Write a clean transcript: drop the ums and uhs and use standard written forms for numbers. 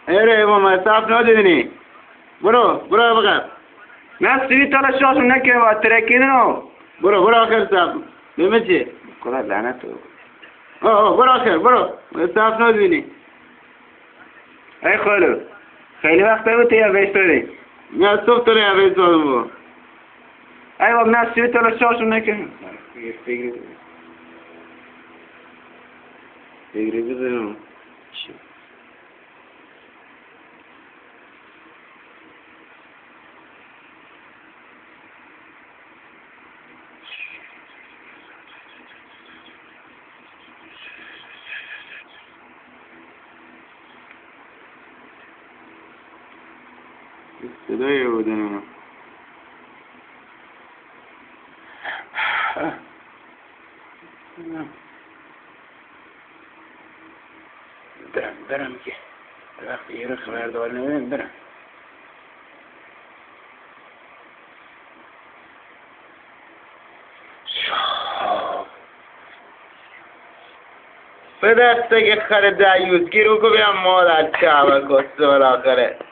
اره ما صاف ندیدنی برو بقر نه سوی تالا شاشون نکنه با ترکیدنو برو آخر صاف نمه چی خدا لعنت تو برو آخر برو صاف ندیدنی ای خالو خیلی وقت بود یا بیستاری نه صبح تو رو بیست دادم با ای باب نه سوی تالا شاشون نکنه فکری بزنم صدای بودن برم که وقتی یه رو خبردار نمیم برم به دسته که خر دیوز گیرو که بیم مادر چه همه کسته بالاخره